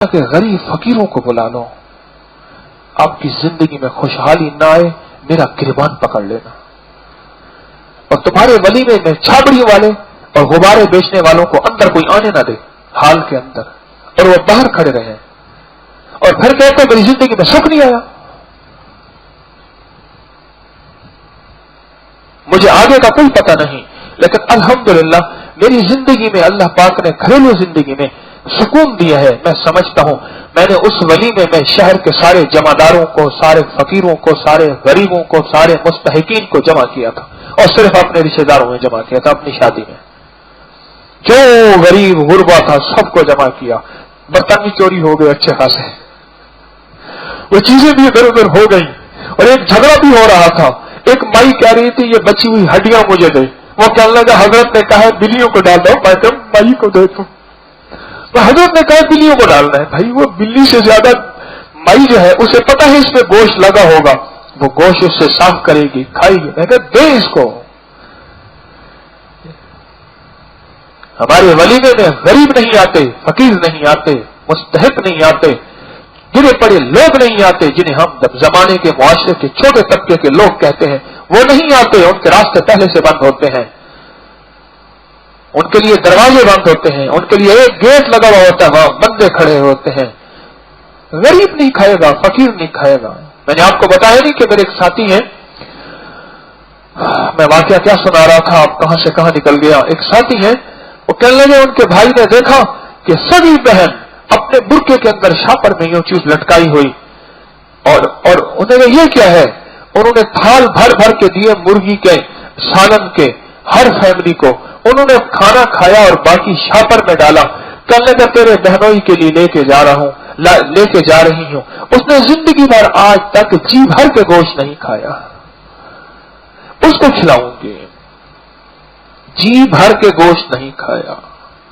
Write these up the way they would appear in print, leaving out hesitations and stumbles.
کہ غریب فقیروں کو بلا لو. آپ کی زندگی میں خوشحالی نہ آئے میرا گریبان پکڑ لینا. اور تمہارے ولیمے میں چھابڑی والے اور غبارے بیچنے والوں کو اندر کوئی آنے نہ دے حال کے اندر, اور وہ باہر کھڑے رہے اور پھر کہتے میری زندگی میں سکھ نہیں آیا. مجھے آگے کا کوئی پتہ نہیں, لیکن الحمدللہ میری زندگی میں اللہ پاک نے گھریلو زندگی میں سکون دیا ہے. میں سمجھتا ہوں میں نے اس ولیمے میں شہر کے سارے جمعداروں کو, سارے فقیروں کو, سارے غریبوں کو, سارے مستحقین کو جمع کیا تھا, اور صرف اپنے رشتے داروں میں جمع کیا تھا. اپنی شادی میں جو غریب غربا تھا سب کو جمع کیا. برتن بھی چوری ہو گئے اچھے خاصے, وہ چیزیں بھی ادھر ادھر ہو گئی, اور ایک جھگڑا بھی ہو رہا تھا. ایک مائی کہہ رہی تھی یہ بچی ہوئی ہڈیاں مجھے دے. وہ کہنے لگا حضرت نے کہا بلیوں کو ڈال دو. میں کہ مائی کو دے دو. حضرت نے کہا بلیوں کو ڈالنا ہے. بھائی وہ بلی سے زیادہ مائی جو ہے اسے پتہ ہے اس میں گوشت لگا ہوگا, وہ گوشت اس سے صاف کرے گی, کھائے گی. میں کہا دے اس کو. ہمارے ولیمے میں غریب نہیں آتے, فقیر نہیں آتے, مستحق نہیں آتے, گرے پڑے لوگ نہیں آتے, جنہیں ہم زمانے کے معاشرے کے چھوٹے طبقے کے لوگ کہتے ہیں, وہ نہیں آتے. ان کے راستے پہلے سے بند ہوتے ہیں, ان کے لیے دروازے بند ہوتے ہیں, ان کے لیے ایک گیٹ لگا ہوا ہوتا ہے, وہاں بندے کھڑے ہوتے ہیں. غریب نہیں کھائے گا, فقیر نہیں کھائے گا. میں نے آپ کو بتایا نہیں کہ میرے ایک ساتھی ہیں, میں واقعہ کیا سنا رہا تھا, آپ کہاں سے کہاں نکل گیا. ایک ساتھی ہیں, وہ کہنے لگے ان کے بھائی نے دیکھا کہ سبھی بہن اپنے برقعے کے اندر شاپر میں یہ چیز لٹکائی ہوئی, اور انہوں نے یہ کیا ہے, انہوں نے تھال بھر بھر کے دیے مرغی کے سالن کے ہر فیملی کو. انہوں نے کھانا کھایا اور باقی شاپر میں ڈالا. کہنے لگا تیرے بہنوئی کے لیے لے کے جا رہی ہوں. اس نے زندگی بھر آج تک جی بھر کے گوشت نہیں کھایا. اس کو کھلاؤں گی. جی بھر کے گوشت نہیں کھایا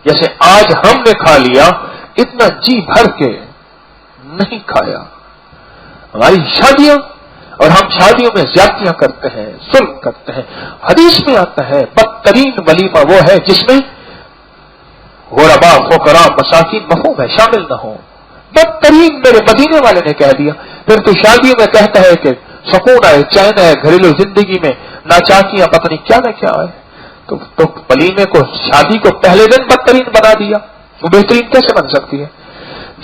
جیسے آج ہم نے کھا لیا, اتنا جی بھر کے نہیں کھایا. ہماری شادیاں, اور ہم شادیوں میں زیادتیاں کرتے ہیں, ظلم کرتے ہیں. حدیث میں آتا ہے بدترین ولیمہ وہ ہے جس میں غربا, فقراء, مساکین مفہوم ہے شامل نہ ہو. بدترین میرے مدینے والے نے کہہ دیا. پھر تو شادیوں میں کہتا ہے کہ سکون ہے, چین ہے, گھریلو زندگی میں ناچاکیاں پتہ نہیں کیا نہ کیا ہے. تو ولیمے کو, شادی کو پہلے دن بدترین بنا دیا. وہ بہترین کیسے بن سکتی ہے؟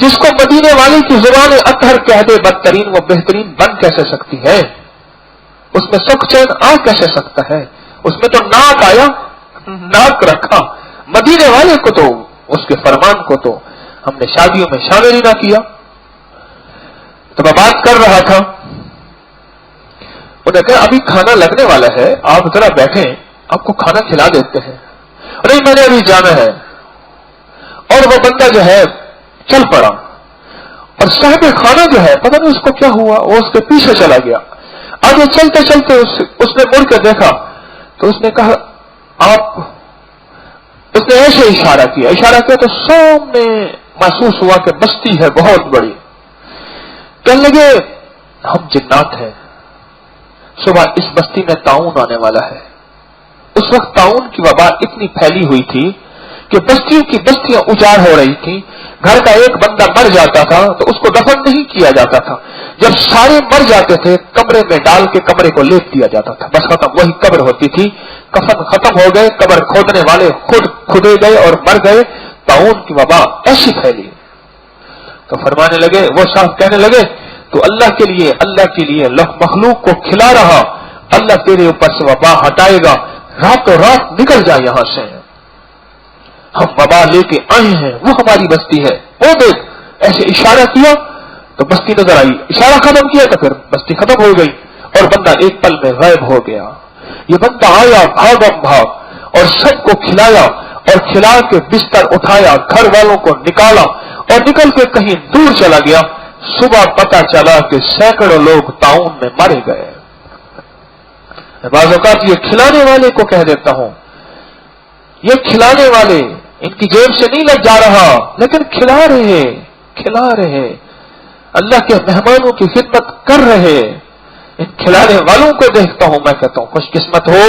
جس کو مدینے والی کی زبان اطہر کہہ دے بدترین, وہ بہترین بن کیسے سکتی ہے؟ اس میں سکھ چین آ کیسے سکتا ہے؟ اس میں تو ناک آیا, ناک رکھا. مدینے والے کو تو, اس کے فرمان کو تو ہم نے شادیوں میں شامل ہی نہ کیا. تو میں بات کر رہا تھا, انہوں نے کہا ابھی کھانا لگنے والا ہے, آپ ذرا بیٹھیں, آپ کو کھانا کھلا دیتے ہیں. نہیں میں نے ابھی جانا ہے. اور وہ بندہ جو ہے چل پڑا, اور صاحب خانہ جو ہے پتہ نہیں اس کو کیا ہوا, وہ اس کے پیچھے چلا گیا. آگے چلتے چلتے اس نے مڑ کے دیکھا تو اس نے کہا آپ, اس نے ایسے اشارہ کیا تو سامنے محسوس ہوا کہ بستی ہے بہت بڑی. کہنے لگے ہم جنات ہیں, صبح اس بستی میں طاعون آنے والا ہے. اس وقت طاعون کی وبا اتنی پھیلی ہوئی تھی کہ بستیوں کی بستیاں اجاڑ ہو رہی تھیں. گھر کا ایک بندہ مر جاتا تھا تو اس کو دفن نہیں کیا جاتا تھا. جب سارے مر جاتے تھے کمرے میں ڈال کے کمرے کو لیپ دیا جاتا تھا, بس ختم, وہی قبر ہوتی تھی. کفن ختم ہو گئے, قبر کھودنے والے خود کھدے گئے اور مر گئے. طاعون کی وبا ایسی پھیلی. تو فرمانے لگے, وہ صاحب کہنے لگے تو اللہ کے لیے مخلوق کو کھلا رہا, اللہ تیرے اوپر سے وبا ہٹائے گا, راتوں رات نکل جائے یہاں سے. ہم وبا لے کے آئے ہیں, وہ ہماری بستی ہے, وہ دیکھ. ایسے اشارہ کیا تو بستی نظر آئی, اشارہ ختم کیا تو پھر بستی ختم ہو گئی, اور بندہ ایک پل میں غائب ہو گیا. یہ بندہ آیا بھاگ اور سب کو کھلایا, اور کھلا کے بستر اٹھایا, گھر والوں کو نکالا, اور نکل کے کہیں دور چلا گیا. صبح پتا چلا کہ سینکڑوں لوگ طاعون میں مارے گئے. بعض اوقات یہ کھلانے والے کو کہہ دیتا ہوں, یہ کھلانے والے ان کی جیب سے نہیں لگ جا رہا, لیکن کھلا رہے, اللہ کے مہمانوں کی خدمت کر رہے. ان کھلانے والوں کو دیکھتا ہوں, میں کہتا ہوں خوش قسمت ہو,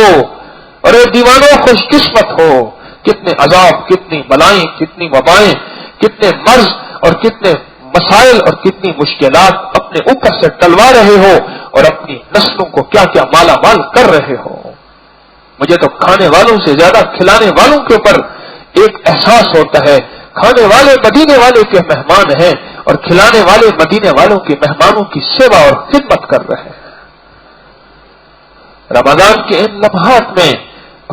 اور اے دیوانوں خوش قسمت ہو. کتنے عذاب, کتنی بلائیں, کتنی وبائیں, کتنے مرض اور کتنے مسائل اور کتنی مشکلات اپنے اوپر سے ٹلوا رہے ہو اور اپنی نسلوں کو کیا کیا مالا مال کر رہے ہو. مجھے تو کھانے والوں سے زیادہ کھلانے والوں کے اوپر ایک احساس ہوتا ہے. کھانے والے مدینے والے کے مہمان ہیں اور کھلانے والے مدینے والوں کے مہمانوں کی سیوا اور خدمت کر رہے ہیں. رمضان کے ان لمحات میں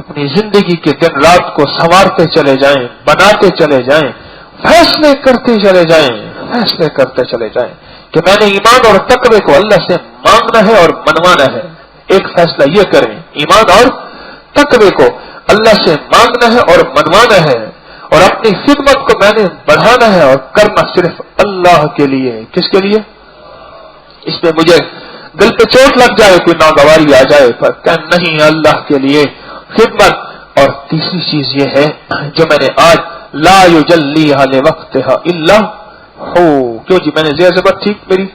اپنی زندگی کے دن رات کو سنوارتے چلے جائیں, بناتے چلے جائیں, فیصلے کرتے چلے جائیں, فیصلے کرتے چلے جائیں کہ میں نے ایمان اور تقوی کو اللہ سے مانگنا ہے اور منوانا ہے. ایک فیصلہ یہ کریں, ایمان اور تقوی کو اللہ سے مانگنا ہے اور منوانا ہے, اور اپنی خدمت کو میں نے بڑھانا ہے اور کرنا صرف اللہ کے لیے. کس کے لیے؟ اس میں مجھے دل پہ چوٹ لگ جائے, کوئی ناگواری آ جائے, پر کہ نہیں, اللہ کے لیے خدمت. اور تیسری چیز یہ ہے جو میں نے آج لا یجلیھا لوقتھا الا ہو. کیوں جی, میں نے زیر زبر ٹھیک میری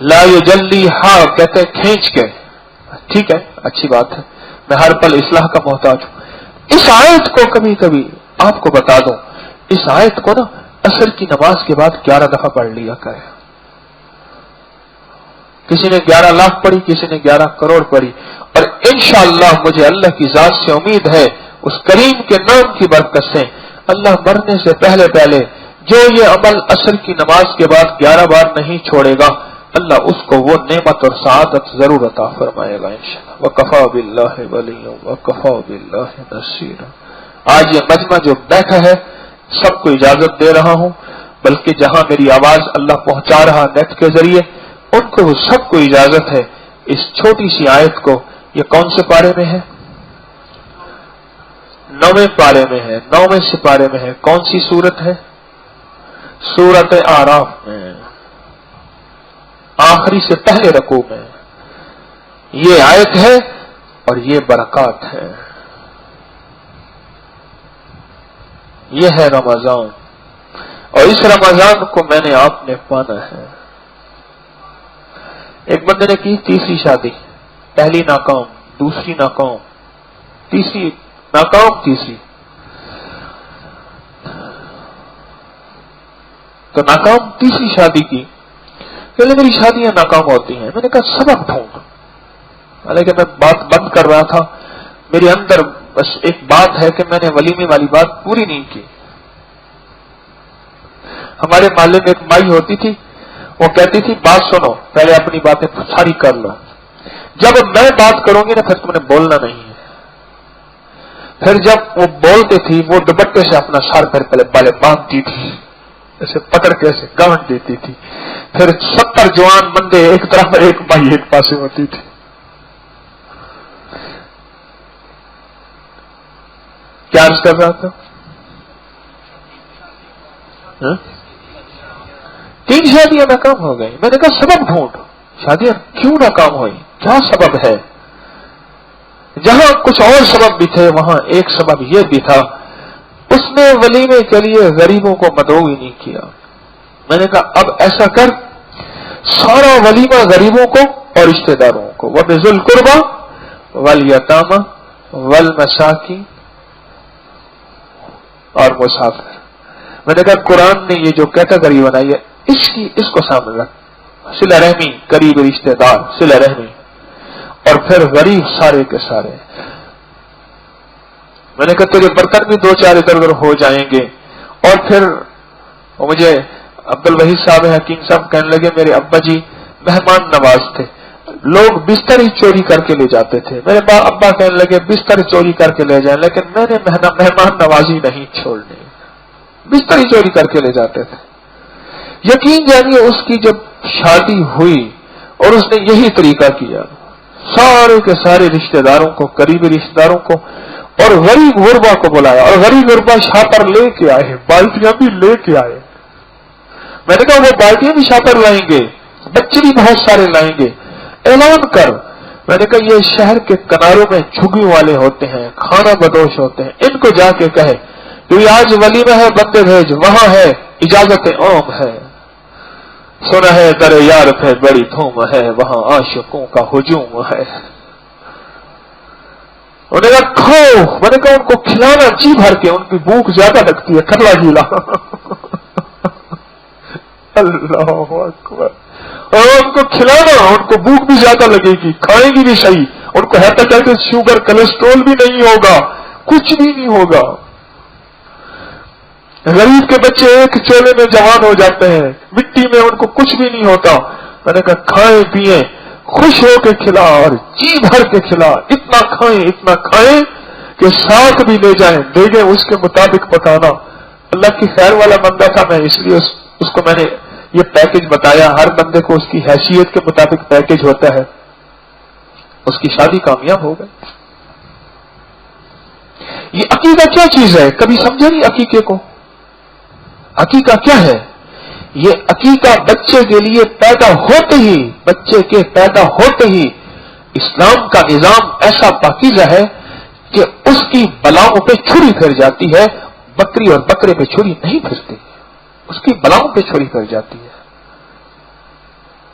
لا یجلیھا کہتے ہیں کھینچ کے, ٹھیک ہے, اچھی بات ہے, میں ہر پل اصلاح کا محتاج ہوں. اس آیت کو کبھی کبھی آپ کو بتا دوں, اس آیت کو نا عصر کی نماز کے بعد 11 دفعہ پڑھ لیا کرے. کسی نے 11 لاکھ پڑھی, کسی نے 11 کروڑ پڑھی, اور انشاءاللہ مجھے اللہ کی ذات سے امید ہے, اس کریم کے نام کی برکت سے, اللہ مرنے سے پہلے پہلے جو یہ عمل عصر کی نماز کے بعد 11 بار نہیں چھوڑے گا, اللہ اس کو وہ نعمت اور سعادت ضرور عطا فرمائے گا انشاءاللہ. وَكَفَى بِاللَّهِ وَلِيًّا وَكَفَى بِاللَّهِ نَصِيرًا. آج یہ مجمع جو بیٹھا ہے سب کو اجازت دے رہا ہوں, بلکہ جہاں میری آواز اللہ پہنچا رہا نیٹ کے ذریعے, ان کو سب کو اجازت ہے اس چھوٹی سی آیت کو. یہ کون سے پارے میں ہے؟ 9ویں پارے میں ہے. 9ویں سپارے میں ہے. کون سی سورت ہے؟ سورت اعراف میں, آخری سے پہلے رکوع میں یہ آیت ہے اور یہ برکات ہے. یہ ہے رمضان, اور اس رمضان کو میں نے آپ نے پانا ہے. ایک بندے نے کی تیسری شادی, پہلی ناکام, دوسری ناکام, تیسری ناکام, تیسری تو ناکام, تیسری شادی کی. پہلے میری شادیاں ناکام ہوتی ہیں. میں نے کہا سبب ڈھونڈ, حالانکہ میں بات بند کر رہا تھا, میرے اندر بس ایک بات ہے کہ میں نے ولیمے والی بات پوری نہیں کی. ہمارے محلے میں ایک مائی ہوتی تھی, وہ کہتی تھی بات سنو, پہلے اپنی باتیں ساری کر لو, جب میں بات کروں گی نا پھر تم نے بولنا نہیں ہے. پھر جب وہ بولتے تھی وہ دوپٹے سے اپنا سر پھر پہلے بالے باندھتی تھی, ایسے پکڑ کے ایسے گاؤنٹ دیتی تھی. پھر 70 جوان بندے ایک طرف ایک مائی ایک پاسے ہوتی تھی. کیا عرض کر رہا تھا؟ 3 شادیاں ناکام ہو گئی. میں نے کہا سبب ڈھونڈ, شادیاں کیوں ناکام ہوئی, کیا سبب ہے؟ جہاں کچھ اور سبب بھی تھے وہاں ایک سبب یہ بھی تھا, اس نے ولیمے کے لیے غریبوں کو مدعو ہی نہیں کیا. میں نے کہا اب ایسا کر, سارا ولیمہ غریبوں کو اور رشتہ داروں کو, وَبِذِي الْقُرْبَى وَالْيَتَامَى وَالْمَسَاكِينِ اور مسافر. میں نے کہا قرآن نے یہ جو کیٹیگری بنائی ہے اس کو سامنے رکھ, صلہ رحمی, قریب رشتہ دار, صلہ رحمی, اور پھر غریب سارے کے سارے. میں نے کہا تیرے برتن بھی 2-4 ادھر ادھر ہو جائیں گے. اور پھر مجھے عبد الوحید صاحب حکیم صاحب کہنے لگے میرے ابا جی مہمان نواز تھے, لوگ بستر ہی چوری کر کے لے جاتے تھے. میرے ابا کہنے لگے بستر چوری کر کے لے جائیں, لیکن میں نے مہمان نوازی نہیں چھوڑنی, بستر ہی چوری کر کے لے جاتے تھے. یقین جانیے اس کی جب شادی ہوئی اور اس نے یہی طریقہ کیا, سارے کے سارے رشتہ داروں کو, قریبی رشتہ داروں کو اور غریب غربا کو بلایا, اور غریب غربا شاپر لے کے آئے, بالٹیاں بھی لے کے آئے. میں نے کہا وہ بالٹیاں بھی شاپر لائیں گے, بچے بھی بہت سارے لائیں گے, اعلان کر. میں نے کہا یہ شہر کے کناروں میں جھگیوں والے ہوتے ہیں, کھانا بدوش ہوتے ہیں, ان کو جا کے کہے کہ آج ولیمہ ہے, بندے بھیج, وہاں ہے اجازت عام ہے, سنا ہے در یار پہ بڑی دھوم ہے, وہاں عاشقوں کا ہجوم ہے. انہوں نے کہا کھاؤ. میں نے کہا ان کو کھلانا جی بھر کے, ان کی بھوک زیادہ لگتی ہے, کرلا گیلا. اللہ اکبر. اور ان کو کھلانا, ان کو بھوک بھی زیادہ لگے گی, کھائیں گی بھی صحیح, ان کو ہے تک کہ شوگر کولیسٹرول بھی نہیں ہوگا, کچھ بھی نہیں ہوگا. غریب کے بچے ایک چولے میں جوان ہو جاتے ہیں, مٹی میں ان کو کچھ بھی نہیں ہوتا. میں نے کہا کھائیں پیئیں, خوش ہو کے کھلا اور جی بھر کے کھلا, اتنا کھائیں کہ ساتھ بھی لے جائیں, دے گئے اس کے مطابق پکانا. اللہ کی خیر والا بندہ تھا, میں اس لیے اس کو میں نے یہ پیکج بتایا. ہر بندے کو اس کی حیثیت کے مطابق پیکج ہوتا ہے. اس کی شادی کامیاب ہو گئی. یہ عقیدہ کیا چیز ہے, کبھی سمجھا نہیں عقیقے کو؟ عقیقہ کیا ہے؟ یہ عقیقہ بچے کے لیے بچے کے پیدا ہوتے ہی اسلام کا نظام ایسا پاکیزہ ہے کہ اس کی بلاؤں پہ چھری پھر جاتی ہے. بکری اور بکرے پہ چھری نہیں پھرتی, اس کی بلاؤں پہ چھری پھر جاتی ہے.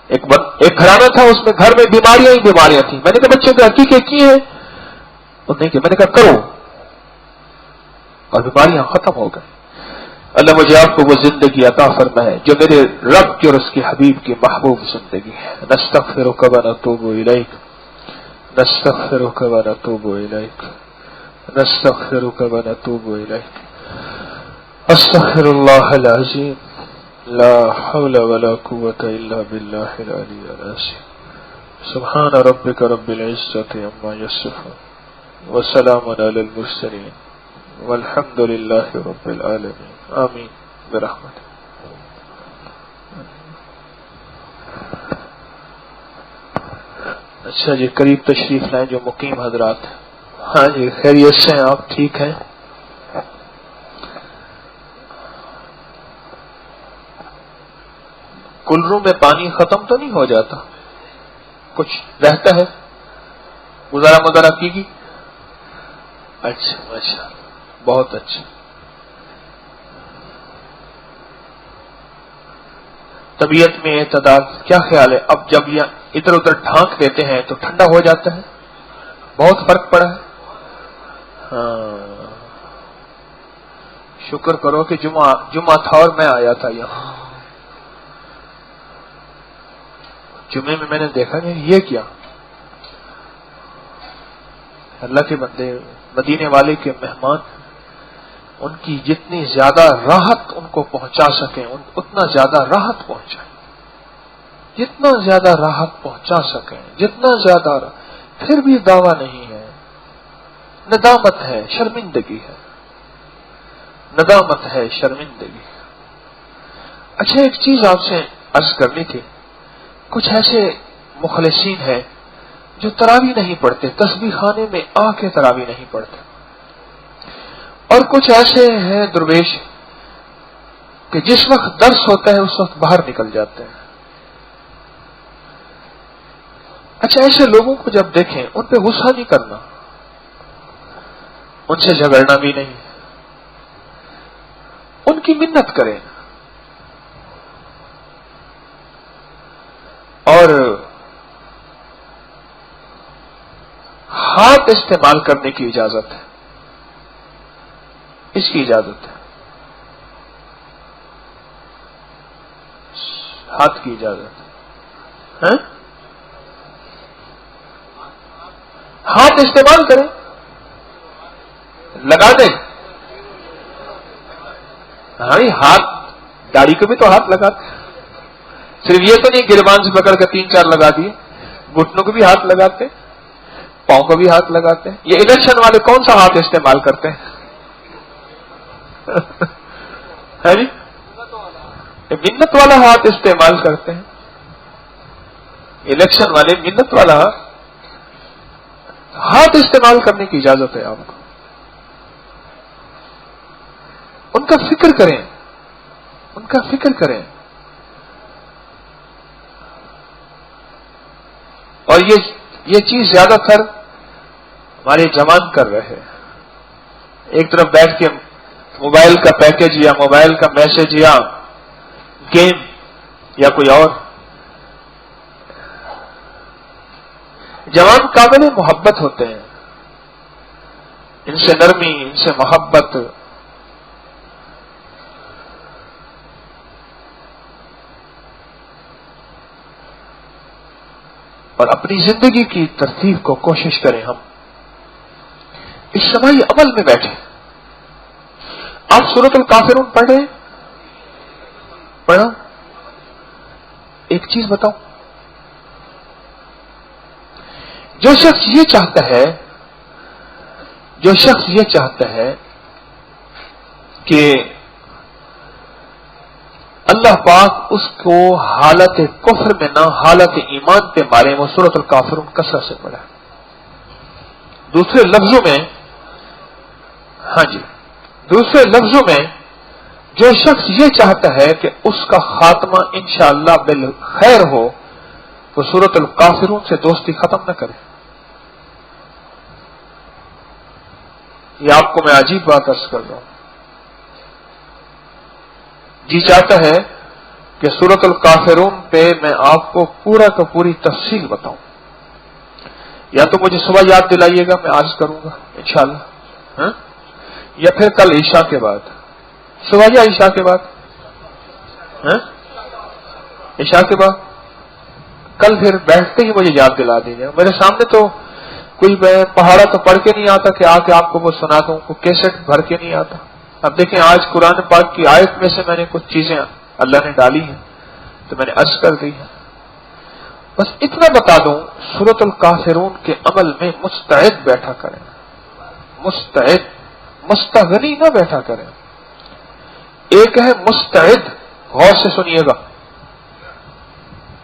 ایک گھرانہ تھا, اس میں گھر میں بیماریاں ہی بیماریاں تھیں. میں نے کہا بچے کے عقیقے کیے ہیں؟ انہوں نے کہا, میں نے کہا کرو, اور بیماریاں ختم ہو گئی. اللہ مجھے آپ کو وہ زندگی عطا فرمائے جو میرے رب کی اور اس کے حبیب کی محبوب زندگی ہے. نستغفرک و نتوب الیک, نستغفرک و نتوب الیک, نستغفرک و نتوب الیک. استغفر اللہ العظیم, لا حول ولا قوة الا باللہ العلی العظیم. سبحان ربک رب العزة عما یصفون وسلام علی المرسلین والحمد للہ رب العالمین. آمین برحمت. اچھا جی, قریب تشریف لائیں جو مقیم حضرات. ہاں جی, خیریت سے ہیں آپ؟ ٹھیک ہیں؟ کولروں میں پانی ختم تو نہیں ہو جاتا؟ کچھ رہتا ہے؟ گزارا کی؟ اچھا, بہت اچھا. طبیعت میں اعتدال کیا خیال ہے؟ اب جب یہ ادھر ادھر ڈھانک دیتے ہیں تو ٹھنڈا ہو جاتا ہے, بہت فرق پڑا ہے. ہاں, شکر کرو کہ جمعہ تھا اور میں آیا تھا یہاں. جمعے میں نے دیکھا نہیں یہ کیا. اللہ کے بندے, مدینے والے کے مہمان, ان کی جتنی زیادہ راحت ان کو پہنچا سکیں اتنا زیادہ راحت پہنچائیں, جتنا زیادہ راحت پہنچا سکیں جتنا زیادہ پھر بھی دعویٰ نہیں ہے, ندامت ہے, شرمندگی ہے, ندامت ہے, شرمندگی. اچھا, ایک چیز آپ سے عرض کرنی تھی. کچھ ایسے مخلصین ہیں جو تراویح نہیں پڑھتے, تسبیح خانے میں آ کے تراویح نہیں پڑھتے, اور کچھ ایسے ہیں درویش کہ جس وقت درس ہوتا ہے اس وقت باہر نکل جاتے ہیں. اچھا, ایسے لوگوں کو جب دیکھیں ان پہ غصہ نہیں کرنا, ان سے جھگڑنا بھی نہیں, ان کی منت کریں اور ہاتھ استعمال کرنے کی اجازت ہے, اس کی اجازت ہے, ہاتھ کی اجازت ہے. ہاتھ استعمال کریں, لگا دیں. ہاں, ہاتھ داڑھی کو بھی تو ہاتھ لگاتے, صرف یہ تو نہیں گربان سے پکڑ کر 3-4 لگا دیے, گھٹنوں کو بھی ہاتھ لگاتے, پاؤں کو بھی ہاتھ لگاتے ہیں. یہ الیکشن والے کون سا ہاتھ استعمال کرتے ہیں؟ ہے جی, منت والا ہاتھ استعمال کرتے ہیں. الیکشن والے منت والا ہاتھ استعمال کرنے کی اجازت ہے آپ کو. ان کا فکر کریں, ان کا فکر کریں. اور یہ چیز زیادہ تر ہمارے جوان کر رہے ہیں. ایک طرف بیٹھ کے موبائل کا پیکج یا موبائل کا میسج یا گیم یا کوئی اور. جوان قابل محبت ہوتے ہیں, ان سے نرمی، ان سے محبت، اور اپنی زندگی کی ترتیب کو کوشش کریں ہم اجتماعی عمل میں بیٹھے. آپ سورۃ الکافرون پڑھ رہے ہیں؟ پڑھا؟ ایک چیز بتاؤں، جو شخص یہ چاہتا ہے کہ اللہ پاک اس کو حالت کفر میں نہ حالت ایمان پہ مارے، وہ سورۃ الکافرون کثرت سے پڑھا. دوسرے لفظوں میں جو شخص یہ چاہتا ہے کہ اس کا خاتمہ انشاءاللہ بالخیر ہو، وہ سورۃ الکافرون سے دوستی ختم نہ کرے. یہ آپ کو میں عجیب بات عرض کر رہا ہوں. جی چاہتا ہے کہ سورۃ الکافرون پہ میں آپ کو پورا کا پوری تفصیل بتاؤں، یا تو مجھے صبح یاد دلائیے گا، میں عرض کروں گا انشاءاللہ، یا پھر کل عشاء کے بعد. صبح یا عشاء کے بعد؟ عشاء کے بعد. کل پھر بیٹھتے ہی مجھے یاد دلا دیجیے. میرے سامنے تو کوئی پہاڑا تو پڑھ کے نہیں آتا کہ آ کے آپ کو وہ سنا دوں، کوئی کیسٹ بھر کے نہیں آتا. اب دیکھیں آج قرآن پاک کی آیت میں سے میں نے کچھ چیزیں اللہ نے ڈالی ہیں تو میں نے عرض کر دی ہے. بس اتنا بتا دوں، سورۃ الکافرون کے عمل میں مستعد بیٹھا کریں، مستعد، مستغنی نہ بیٹھا کریں. ایک ہے مستعد، غور سے سنیے گا،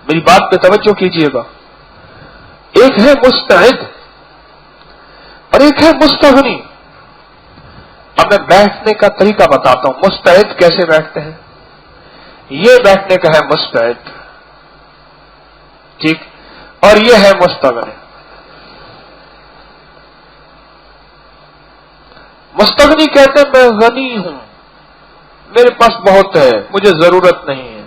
میری بات پہ توجہ کیجیے گا. ایک ہے مستعد اور ایک ہے مستغنی. اب میں بیٹھنے کا طریقہ بتاتا ہوں. مستعد کیسے بیٹھتے ہیں؟ یہ بیٹھنے کا ہے مستعد، ٹھیک، اور یہ ہے مستغنی. مستغنی کہتے ہیں میں غنی ہوں، میرے پاس بہت ہے، مجھے ضرورت نہیں ہے.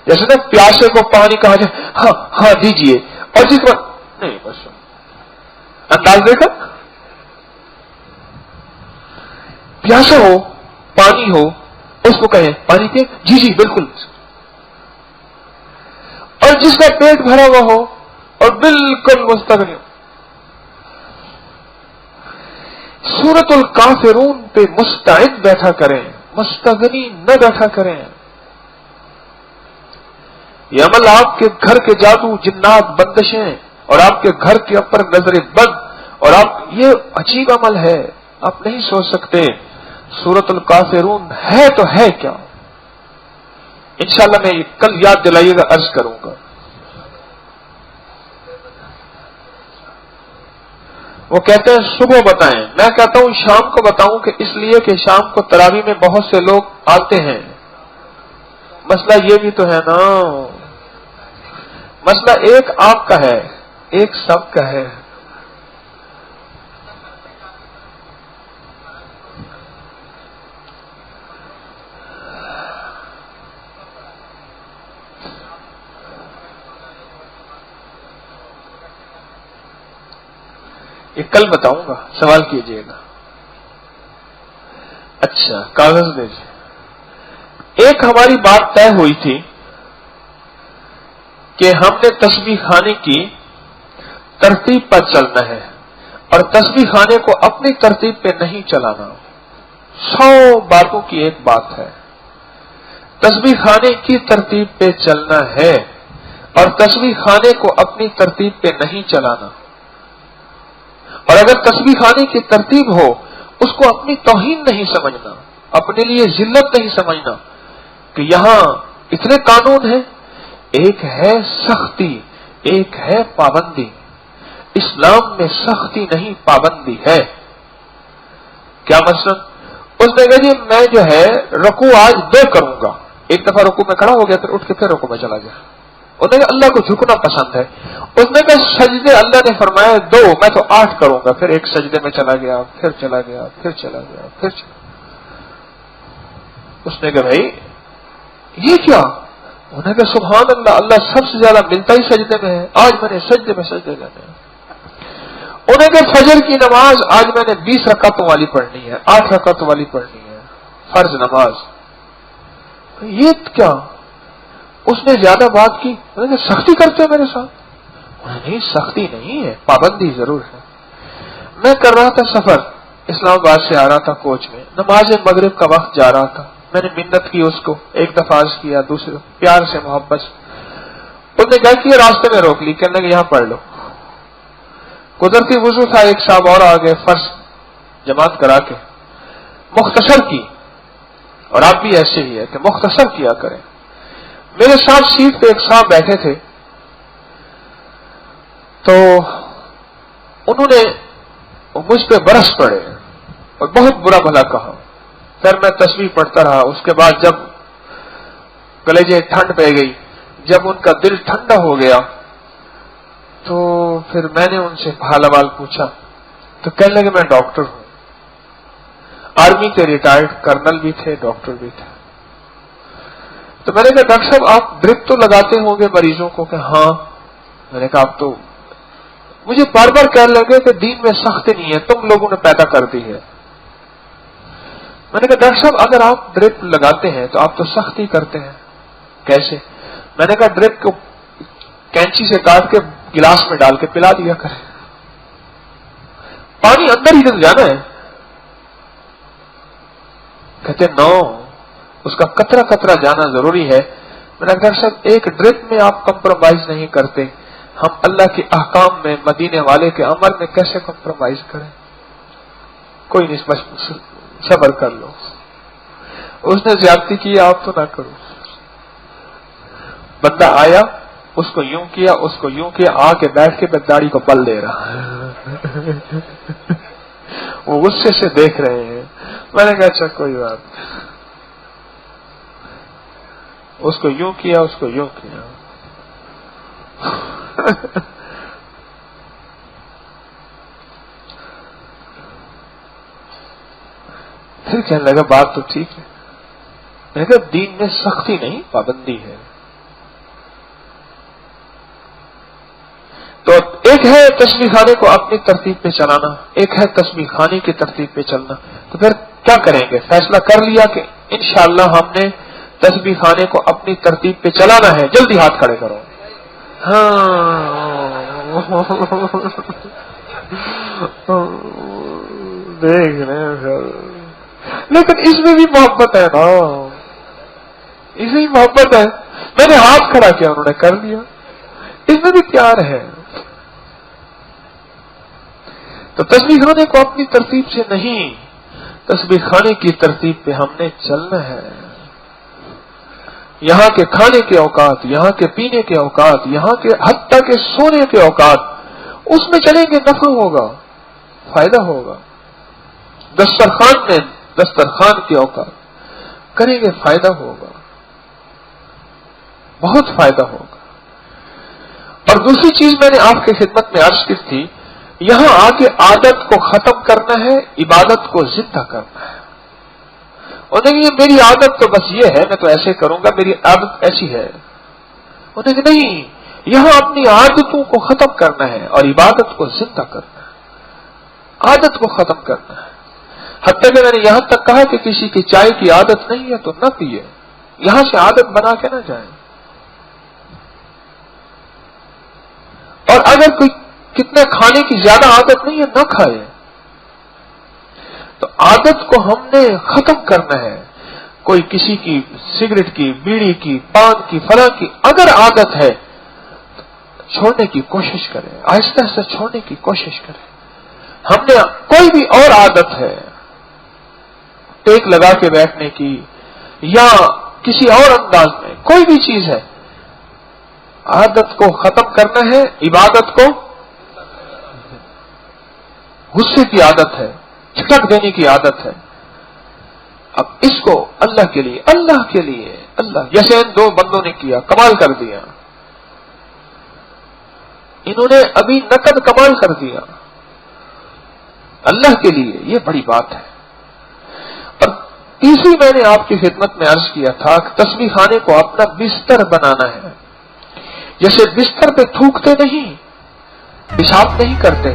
جیسے نا پیاسے کو پانی کہا جائے ہاں ہاں دیجئے، اور جس کو نہیں، بس انداز دیکھا، پیاسا ہو، پانی ہو، اس کو کہیں پانی پی، جی جی بالکل. اور جس کا پیٹ بھرا ہوا ہو اور بالکل مستغنی ہو. سورۃ الکافرون پہ مستعد بیٹھا کریں، مستغنی نہ بیٹھا کریں. یہ عمل آپ کے گھر کے جادو، جنات، بندشیں اور آپ کے گھر کے اوپر نظر بد، اور آپ، یہ عجیب عمل ہے، آپ نہیں سوچ سکتے. سورۃ الکافرون ہے تو ہے کیا؟ انشاءاللہ میں یہ کل یاد دلائیے گا، عرض کروں گا. وہ کہتے ہیں صبح بتائیں، میں کہتا ہوں شام کو بتاؤں، کہ اس لیے کہ شام کو تراویح میں بہت سے لوگ آتے ہیں. مسئلہ یہ بھی تو ہے نا، مسئلہ ایک آپ کا ہے، ایک سب کا ہے. یہ کل بتاؤں گا، سوال کیجئے گا. اچھا کاغذ دیجیے. ایک ہماری بات طے ہوئی تھی کہ ہم نے تسبیح خانے کی ترتیب پر چلنا ہے، اور تسبیح خانے کو اپنی ترتیب پہ نہیں چلانا. 100 باتوں کی ایک بات ہے، تسبیح خانے کی ترتیب پہ چلنا ہے اور تسبیح خانے کو اپنی ترتیب پہ نہیں چلانا. اور اگر تسبیح خانے کی ترتیب ہو، اس کو اپنی توہین نہیں سمجھنا، اپنے لیے ذلت نہیں سمجھنا کہ یہاں اتنے قانون ہیں. ایک ہے سختی، ایک ہے پابندی. اسلام میں سختی نہیں، پابندی ہے. کیا مثلا اس نے کہا جی میں جو ہے رکوع آج 2 کروں گا. ایک دفعہ رکوع میں کھڑا ہو گیا، پھر اٹھ کے پھر رکوع میں چلا گیا. اس نے کہا اللہ کو جھکنا پسند ہے. اس نے کہا سجدے اللہ نے فرمایا 2، میں تو 8 کروں گا. پھر ایک سجدے میں چلا گیا، پھر چلا گیا، پھر چلا گیا، پھر چلا. اس نے کہا بھائی یہ کیا؟ انہوں نے کہا سبحان اللہ، اللہ سب سے زیادہ ملتا ہی سجدے میں ہے، آج میں نے سجدے میں سجدے لینے. انہیں کہ فجر کی نماز آج میں نے 20 رکعتوں والی پڑھنی ہے، 8 رکعتوں والی پڑھنی ہے، فرض نماز. یہ کیا؟ اس نے زیادہ بات کی، سختی کرتے میرے ساتھ. نہیں، سختی نہیں ہے، پابندی ضرور ہے. میں کر رہا تھا سفر، اسلام آباد سے آ رہا تھا کوچ میں، نماز مغرب کا وقت جا رہا تھا. میں نے منت کی اس کو، ایک دفعہ عرض کیا، دوسرے پیار سے محبت سے. اس نے کیا کیا، راستے میں روک لی، کہنے لگے یہاں پڑھ لو. قدرتی وضو تھا، ایک صاحب اور آگے فرض جماعت کرا کے مختصر کی، اور آپ بھی ایسے ہی ہے کہ مختصر کیا کریں. میرے ساتھ سیٹ پہ ایک صاحب بیٹھے تھے، تو انہوں نے مجھ پہ برس پڑے اور بہت برا بھلا کہا. پھر میں تسبیح پڑھتا رہا. اس کے بعد جب کلیجے ٹھنڈ پہ گئی، جب ان کا دل ٹھنڈا ہو گیا، تو پھر میں نے ان سے حال احوال پوچھا. تو کہنے لگے میں ڈاکٹر ہوں، آرمی کے ریٹائرڈ کرنل بھی تھے، ڈاکٹر بھی تھے. تو میں نے کہا ڈاکٹر صاحب آپ ڈرپ تو لگاتے ہوں گے مریضوں کو؟ کہ ہاں. میں نے کہا آپ تو مجھے بار بار کہنے لگے کہ دین میں سختی نہیں ہے، تم لوگوں نے پیدا کر دی ہے. میں نے کہا ڈاکٹر صاحب اگر آپ ڈرپ لگاتے ہیں تو آپ تو سختی کرتے ہیں. کیسے؟ میں نے کہا ڈرپ کو کینچی سے کاٹ کے گلاس میں ڈال کے پلا دیا کریں، پانی اندر ہی تو جانا ہے. کہتے نو، اس کا قطرہ قطرہ جانا ضروری ہے. میں نے کہا ڈاکٹر صاحب ایک ڈرپ میں آپ کمپرومائز نہیں کرتے، ہم اللہ کے احکام میں، مدینے والے کے عمل میں کیسے کمپرومائز کریں؟ کوئی نہیں، بس صبر کر لو. اس نے زیادتی کی، آپ تو نہ کرو. بندہ آیا، اس کو یوں کیا، اس کو یوں کیا، آ کے بیٹھ کے میں داڑھی کو بل دے رہا. وہ غصے سے دیکھ رہے ہیں. میں نے کہا اچھا کوئی بات نہیں. اس کو یوں کیا، اس کو یوں کیا. پھر کہنے لگا بات تو ٹھیک ہے. میں نے کہا دین میں سختی نہیں، پابندی ہے. تو ایک ہے تسبیح خانے کو اپنی ترتیب پہ چلانا، ایک ہے تسبیح خانے کی ترتیب پہ چلنا. تو پھر کیا کریں گے؟ فیصلہ کر لیا کہ انشاءاللہ ہم نے تسبیح خانے کو اپنی ترتیب پہ چلانا ہے. جلدی ہاتھ کھڑے کرو. ہاں دیکھ رہے ہیں، لیکن اس میں بھی محبت ہے نا، اس میں بھی محبت ہے. میں نے ہاتھ کھڑا کیا، انہوں نے کر لیا، اس میں بھی پیار ہے. تو تسبیح خانے کو اپنی ترتیب سے نہیں، تسبیح خانے کی ترتیب پہ ہم نے چلنا ہے. یہاں کے کھانے کے اوقات، یہاں کے پینے کے اوقات، یہاں کے حتیٰ کے سونے کے اوقات، اس میں چلیں گے، نفع ہوگا، فائدہ ہوگا. دسترخوان میں دسترخوان کے اوقات کریں گے، فائدہ ہوگا، بہت فائدہ ہوگا. اور دوسری چیز میں نے آپ کی خدمت میں عرض کی تھی، یہاں آ کے عادت کو ختم کرنا ہے، عبادت کو زندہ کرنا ہے. اور نہیں یہ میری عادت تو بس یہ ہے، میں تو ایسے کروں گا، میری عادت ایسی ہے. اور نہیں، یہاں اپنی عادتوں کو ختم کرنا ہے اور عبادت کو زندہ کرنا ہے. عادت کو ختم کرنا ہے. حتیٰ کہ میں نے یہاں تک کہا کہ کسی کی چائے کی عادت نہیں ہے تو نہ پیے، یہاں سے عادت بنا کے نہ جائیں. اور اگر کوئی کتنے کھانے کی زیادہ عادت نہیں ہے، نہ کھائے. تو عادت کو ہم نے ختم کرنا ہے. کوئی کسی کی سگریٹ کی، بیڑی کی، پان کی، فلاں کی اگر عادت ہے چھوڑنے کی کوشش کریں، آہستہ آہستہ چھوڑنے کی کوشش کریں. ہم نے کوئی بھی اور عادت ہے، ٹیک لگا کے بیٹھنے کی یا کسی اور انداز میں کوئی بھی چیز ہے، عادت کو ختم کرنا ہے. عبادت کو، غصے کی عادت ہے، چھٹک دینے کی عادت ہے. اب اس کو اللہ کے لیے، اللہ کے لیے، اللہ جیسے ان دو بندوں نے کیا، کمال کر دیا. انہوں نے ابھی نقد کمال کر دیا اللہ کے لیے، یہ بڑی بات ہے. اور تیسری میں نے آپ کی خدمت میں عرض کیا تھا کہ تسبیح خانے کو اپنا بستر بنانا ہے. جیسے بستر پہ تھوکتے نہیں، پیشاب نہیں کرتے،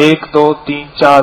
1 2 3 4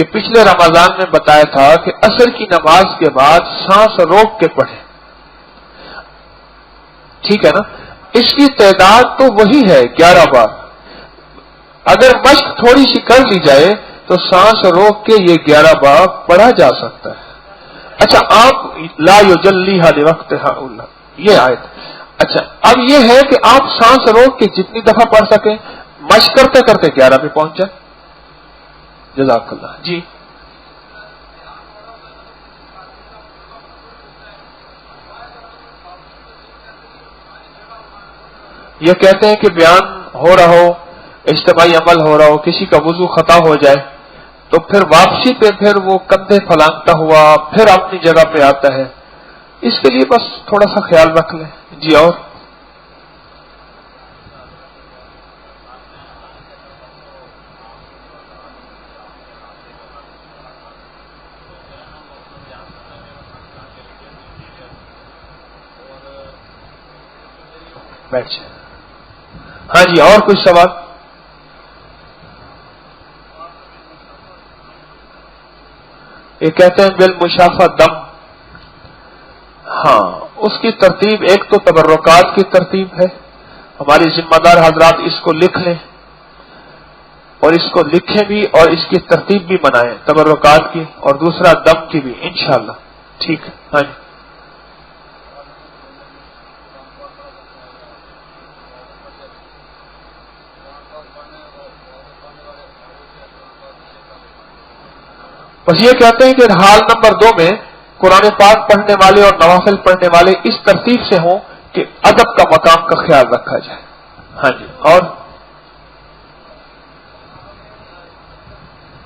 کہ پچھلے رمضان میں بتایا تھا کہ عصر کی نماز کے بعد سانس روک کے پڑھیں. ٹھیک ہے نا؟ اس کی تعداد تو وہی ہے 11 بار. اگر مشق تھوڑی سی کر لی جائے تو سانس روک کے یہ 11 بار پڑھا جا سکتا ہے. اچھا آپ لا یجلیھا لوقتھا یہ آیت. اچھا اب یہ ہے کہ آپ سانس روک کے جتنی دفعہ پڑھ سکیں مشق کرتے کرتے 11 پہ پہنچ جائیں. جزاک اللہ. جی یہ کہتے ہیں کہ بیان ہو رہا ہو، اجتماعی عمل ہو رہا ہو، کسی کا وضو خطا ہو جائے تو پھر واپسی پہ پھر وہ کندھے پھلانگتا ہوا پھر اپنی جگہ پہ آتا ہے. اس کے لیے بس تھوڑا سا خیال رکھ لیں. جی اور بیٹھ جائیں. ہاں جی اور کچھ سوال؟ یہ کہتے ہیں بالمشافہ دم. ہاں اس کی ترتیب ایک تو تبرکات کی ترتیب ہے. ہماری ذمہ دار حضرات اس کو لکھ لیں اور اس کو لکھیں بھی اور اس کی ترتیب بھی بنائیں تبرکات کی اور دوسرا دم کی بھی انشاءاللہ. ٹھیک ہے. ہاں جی بس یہ کہتے ہیں کہ حال نمبر 2 میں قرآن پاک پڑھنے والے اور نوافل پڑھنے والے اس ترتیب سے ہوں کہ ادب کا مقام کا خیال رکھا جائے. ہاں جی اور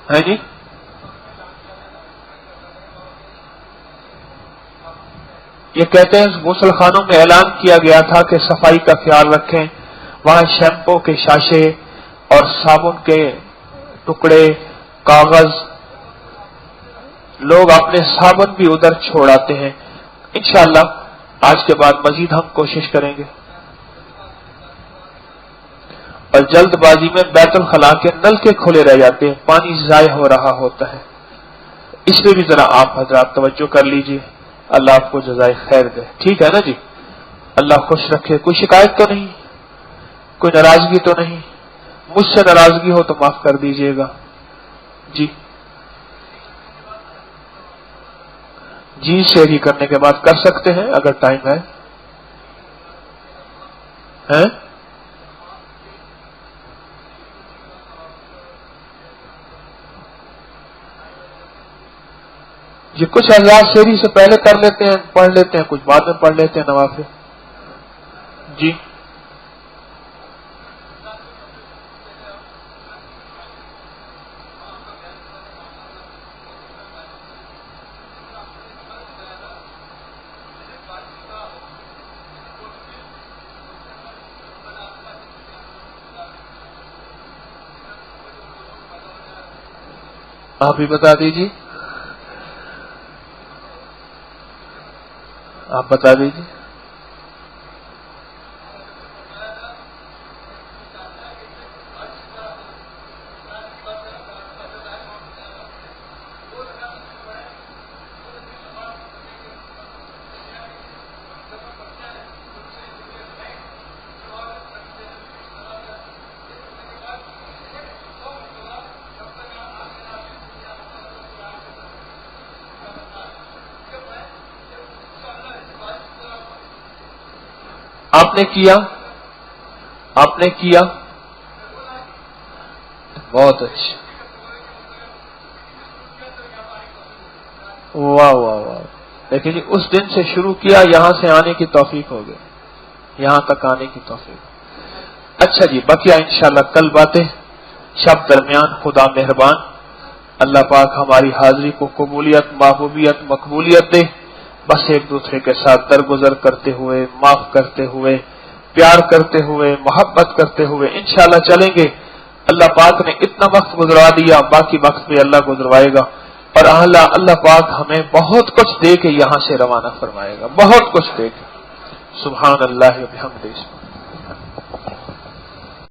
ہاں جی یہ کہتے ہیں غسل خانوں میں اعلان کیا گیا تھا کہ صفائی کا خیال رکھیں. وہاں شیمپو کے شاشے اور صابن کے ٹکڑے کاغذ لوگ اپنے صابن بھی ادھر چھوڑ آتے ہیں. انشاءاللہ آج کے بعد مزید ہم کوشش کریں گے. اور جلد بازی میں بیت الخلاء کے نل کے کھلے رہ جاتے ہیں، پانی ضائع ہو رہا ہوتا ہے. اس پہ بھی ذرا آپ حضرات توجہ کر لیجئے. اللہ آپ کو جزائے خیر دے. ٹھیک ہے نا جی؟ اللہ خوش رکھے. کوئی شکایت تو نہیں، کوئی ناراضگی تو نہیں؟ مجھ سے ناراضگی ہو تو معاف کر دیجئے گا. جی جی شہری کرنے کے بعد کر سکتے ہیں اگر ٹائم ہے. جی کچھ حضرات شہری سے پہلے کر لیتے ہیں پڑھ لیتے ہیں، کچھ بعد میں پڑھ لیتے ہیں نوافل. جی آپ بھی بتا دیجیے. آپ بتا دیجیے. آپ نے کیا بہت اچھا. واہ واہ واہ. لیکن جی اس دن سے شروع کیا یہاں سے آنے کی توفیق ہو گئی، یہاں تک آنے کی توفیق. اچھا جی بقیہ انشاءاللہ کل باتیں. شب درمیان خدا مہربان اللہ پاک ہماری حاضری کو قبولیت محبوبیت مقبولیت دے. بس ایک دوسرے کے ساتھ درگزر کرتے ہوئے معاف کرتے ہوئے پیار کرتے ہوئے محبت کرتے ہوئے انشاءاللہ چلیں گے. اللہ پاک نے اتنا وقت گزرا دیا، باقی وقت بھی اللہ گزروائے گا. اور اللہ پاک ہمیں بہت کچھ دے کے یہاں سے روانہ فرمائے گا، بہت کچھ دے کے. سبحان اللہ و بحمدہ.